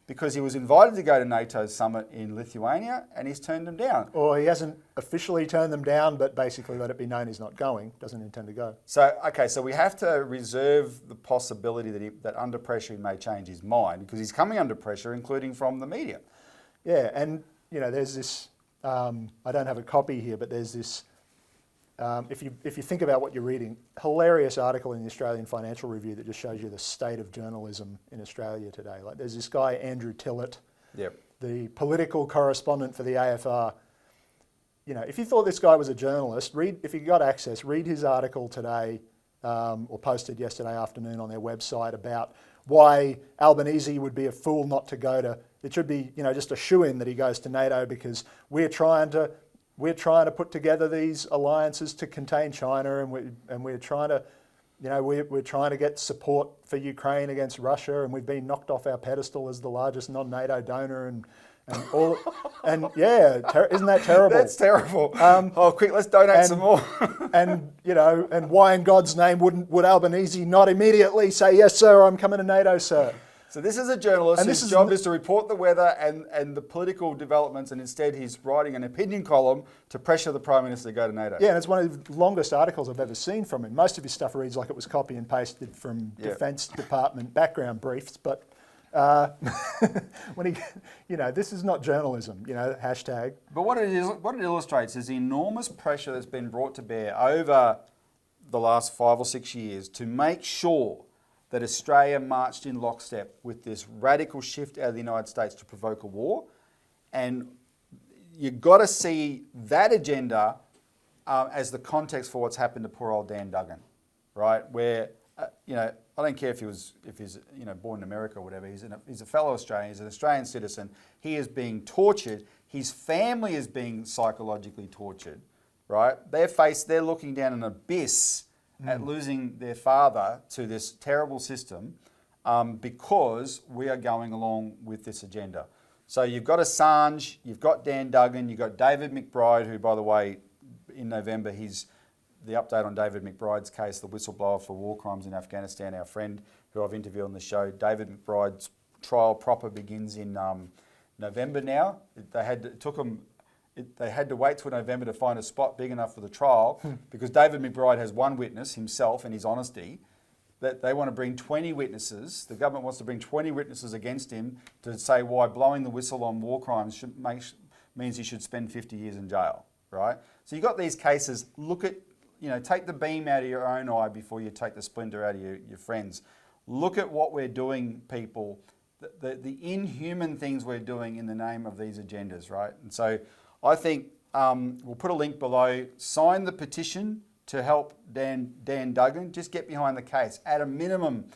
because he was invited to go to NATO's summit in Lithuania, and he's turned them down. Or he hasn't officially turned them down, but basically let it be known he's not going, doesn't intend to go. So, okay, so we have to reserve the possibility that under pressure he may change his mind, because he's coming under pressure, including from the media. Yeah, and there's this, I don't have a copy here, but there's this, if you think about what you're reading, hilarious article in the Australian Financial Review that just shows you the state of journalism in Australia today. Like, there's this guy, Andrew Tillett, Yep. the political correspondent for the AFR. If you thought this guy was a journalist, if you got access, read his article today, or posted yesterday afternoon on their website about why Albanese would be a fool not to go to. It should be, just a shoo-in that he goes to NATO, because we're trying to put together these alliances to contain China, and we're trying to, we're trying to get support for Ukraine against Russia, and we've been knocked off our pedestal as the largest non-NATO donor, and all, and yeah, isn't that terrible? That's terrible. Quick, let's donate some more. and why in God's name would Albanese not immediately say, yes, sir, I'm coming to NATO, sir? So this is a journalist whose job is to report the weather and the political developments, and instead he's writing an opinion column to pressure the Prime Minister to go to NATO. Yeah, and it's one of the longest articles I've ever seen from him. Most of his stuff reads like it was copy and pasted from Defence Department background briefs, but when this is not journalism, hashtag. But what it illustrates is the enormous pressure that's been brought to bear over the last 5 or 6 years to make sure that Australia marched in lockstep with this radical shift out of the United States to provoke a war. And you've got to see that agenda as the context for what's happened to poor old Dan Duggan, right? Where, I don't care if he's born in America or whatever, he's a fellow Australian, he's an Australian citizen, he is being tortured, his family is being psychologically tortured, right? They're looking down an abyss at losing their father to this terrible system because we are going along with this agenda. So you've got Assange, you've got Dan Duggan, you've got David McBride, who, by the way, in November, the update on David McBride's case, the whistleblower for war crimes in Afghanistan, our friend who I've interviewed on the show, David McBride's trial proper begins in November now. They had to wait till November to find a spot big enough for the trial because David McBride has one witness, himself, and his honesty. That they want to bring 20 witnesses. The government wants to bring 20 witnesses against him to say why blowing the whistle on war crimes means he should spend 50 years in jail, right? So you've got these cases. Look at, take the beam out of your own eye before you take the splinter out of your friends. Look at what we're doing, people. The inhuman things we're doing in the name of these agendas, right? And so I think we'll put a link below. Sign the petition to help Dan Duggan. Just get behind the case. At a minimum,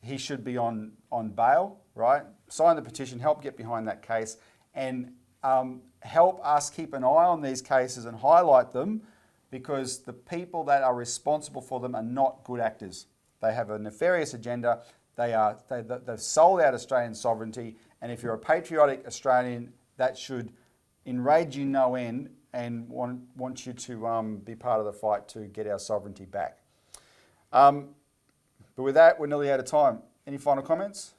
he should be on bail, right? Sign the petition, help get behind that case, and help us keep an eye on these cases and highlight them, because the people that are responsible for them are not good actors. They have a nefarious agenda. They've sold out Australian sovereignty, and if you're a patriotic Australian, that should enrage you no end and want you to be part of the fight to get our sovereignty back. But with that, we're nearly out of time. Any final comments?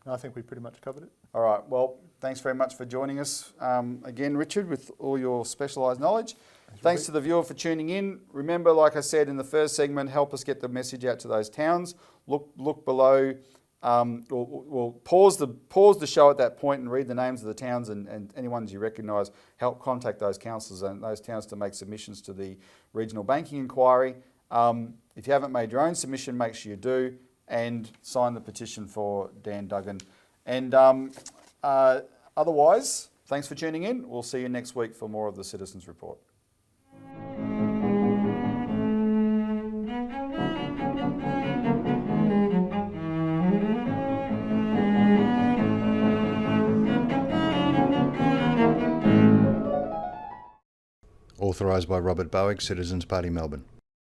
No, I think we pretty much covered it. All right. Well, thanks very much for joining us again, Richard, with all your specialised knowledge. Thanks to the viewer for tuning in. Remember, like I said in the first segment, help us get the message out to those towns. Look below. We'll pause the show at that point and read the names of the towns and any ones you recognise. Help contact those councils and those towns to make submissions to the regional banking inquiry. If you haven't made your own submission, make sure you do, and sign the petition for Dan Duggan. And otherwise, thanks for tuning in. We'll see you next week for more of the Citizens Report. Authorised by Robert Barwick, Citizens Party, Melbourne.